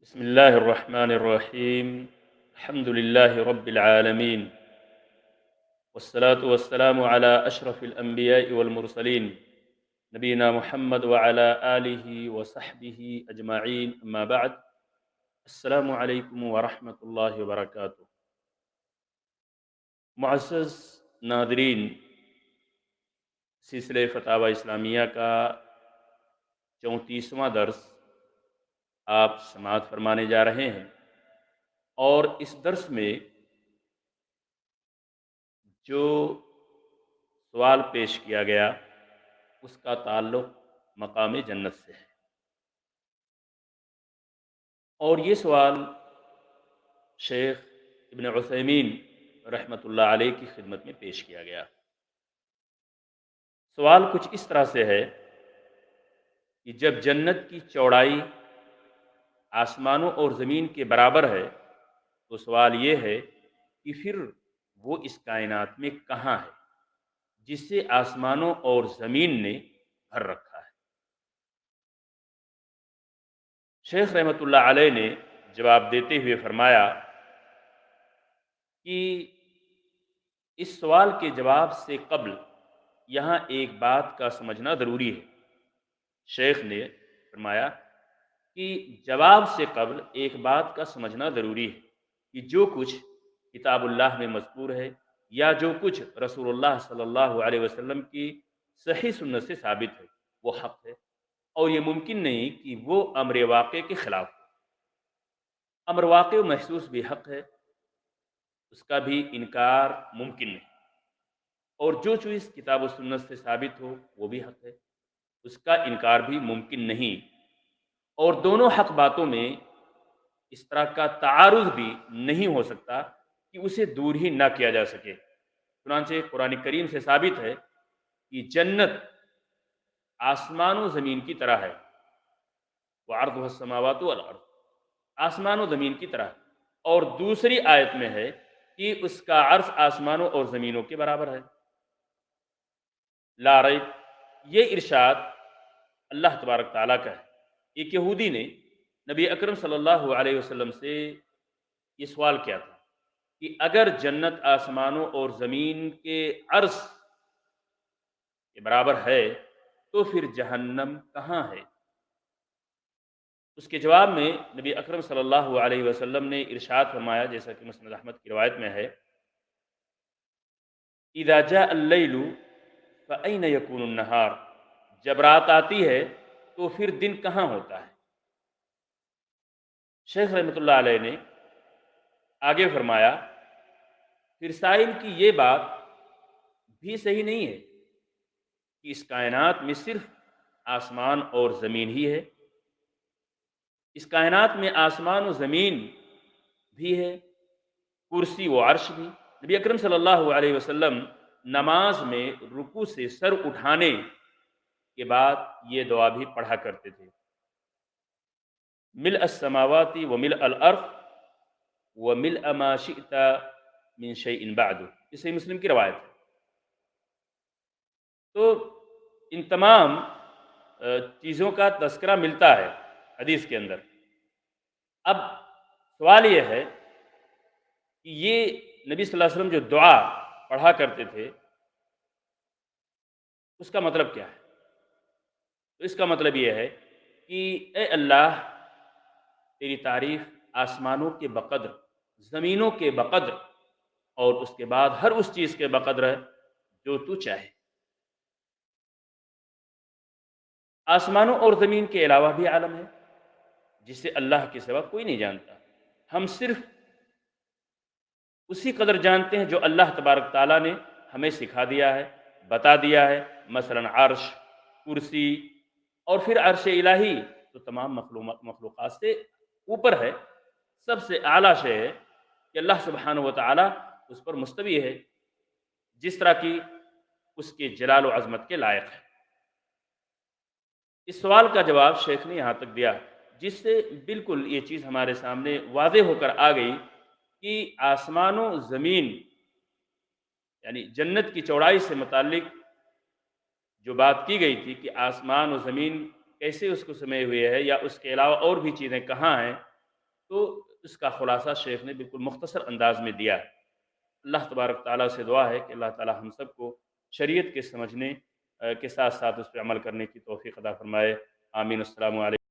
بسم الله الرحمن الرحيم. الحمد لله رب العالمين، والصلاة والسلام على أشرف الأنبياء والمرسلين نبينا محمد وعلى آله وصحبه أجمعين، أما بعد. السلام عليكم ورحمة الله وبركاته. معزز ناظرین، سلسلہ فتاوی اسلامیہ کا 34واں درس آپ سماعت فرمانے جا رہے ہیں، اور اس درس میں جو سوال پیش کیا گیا اس کا تعلق مقام جنت سے ہے، اور یہ سوال شیخ ابن عثیمین رحمۃ اللہ علیہ کی خدمت میں پیش کیا گیا۔ سوال کچھ اس طرح سے ہے کہ جب جنت کی چوڑائی آسمانوں اور زمین کے برابر ہے تو سوال یہ ہے کہ پھر وہ اس کائنات میں کہاں ہے جسے آسمانوں اور زمین نے بھر رکھا ہے؟ شیخ رحمۃ اللہ علیہ نے جواب دیتے ہوئے فرمایا کہ اس سوال کے جواب سے قبل یہاں ایک بات کا سمجھنا ضروری ہے۔ شیخ نے فرمایا کہ جواب سے قبل ایک بات کا سمجھنا ضروری ہے کہ جو کچھ کتاب اللہ میں مذکور ہے یا جو کچھ رسول اللہ صلی اللہ علیہ وسلم کی صحیح سنت سے ثابت ہے وہ حق ہے، اور یہ ممکن نہیں کہ وہ امر واقع کے خلاف ہو۔ امر واقع و محسوس بھی حق ہے، اس کا بھی انکار ممکن نہیں، اور جو چیز کتاب و سنت سے ثابت ہو وہ بھی حق ہے، اس کا انکار بھی ممکن نہیں، اور دونوں حق باتوں میں اس طرح کا تعارض بھی نہیں ہو سکتا کہ اسے دور ہی نہ کیا جا سکے۔ چنانچہ قرآن کریم سے ثابت ہے کہ جنت آسمان و زمین کی طرح ہے، وَعَرْضُهَا السَّمَاوَاتُ وَالْأَرْضُ، آسمان و زمین کی طرح، اور دوسری آیت میں ہے کہ اس کا عرض آسمانوں اور زمینوں کے برابر ہے۔ لا ریب، یہ ارشاد اللہ تبارک تعالیٰ کا ہے۔ ایک یہودی نے نبی اکرم صلی اللہ علیہ وسلم سے یہ سوال کیا تھا کہ اگر جنت آسمانوں اور زمین کے عرض کے برابر ہے تو پھر جہنم کہاں ہے؟ اس کے جواب میں نبی اکرم صلی اللہ علیہ وسلم نے ارشاد فرمایا، جیسا کہ مسند احمد کی روایت میں ہے، اذا جاء اللیل فأین یکون النہار، جب رات آتی ہے تو پھر دن کہاں ہوتا ہے؟ شیخ رحمۃ اللہ علیہ نے آگے فرمایا، پھر سائل کی یہ بات بھی صحیح نہیں ہے کہ اس کائنات میں صرف آسمان اور زمین ہی ہے۔ اس کائنات میں آسمان و زمین بھی ہے، کرسی و عرش بھی۔ نبی اکرم صلی اللہ علیہ وسلم نماز میں رکوع سے سر اٹھانے کے بعد یہ دعا بھی پڑھا کرتے تھے، ملء السماوات وملء الارض وملء ما شئت من شیء بعد، یہ صحیح مسلم کی روایت ہے۔ تو ان تمام چیزوں کا تذکرہ ملتا ہے حدیث کے اندر۔ اب سوال یہ ہے کہ یہ نبی صلی اللہ علیہ وسلم جو دعا پڑھا کرتے تھے اس کا مطلب کیا ہے؟ تو اس کا مطلب یہ ہے کہ اے اللہ، تیری تعریف آسمانوں کے بقدر، زمینوں کے بقدر، اور اس کے بعد ہر اس چیز کے بقدر ہے جو تو چاہے۔ آسمانوں اور زمین کے علاوہ بھی عالم ہے جسے اللہ کے سوا کوئی نہیں جانتا، ہم صرف اسی قدر جانتے ہیں جو اللہ تبارک تعالیٰ نے ہمیں سکھا دیا ہے، بتا دیا ہے۔ مثلا عرش، کرسی، اور پھر عرش الہی تو تمام مخلوقات سے اوپر ہے، سب سے اعلیٰ شے ہے کہ اللہ سبحانہ و تعالیٰ اس پر مستوی ہے، جس طرح کی اس کے جلال و عظمت کے لائق ہے۔ اس سوال کا جواب شیخ نے یہاں تک دیا، جس سے بالکل یہ چیز ہمارے سامنے واضح ہو کر آ گئی کہ آسمان و زمین، یعنی جنت کی چوڑائی سے متعلق جو بات کی گئی تھی کہ آسمان و زمین کیسے اس کو سمے ہوئے ہے، یا اس کے علاوہ اور بھی چیزیں کہاں ہیں، تو اس کا خلاصہ شیخ نے بالکل مختصر انداز میں دیا۔ اللہ تبارک تعالیٰ سے دعا ہے کہ اللہ تعالیٰ ہم سب کو شریعت کے سمجھنے کے ساتھ ساتھ اس پہ عمل کرنے کی توفیق عطا فرمائے۔ آمین۔ السلام علیکم۔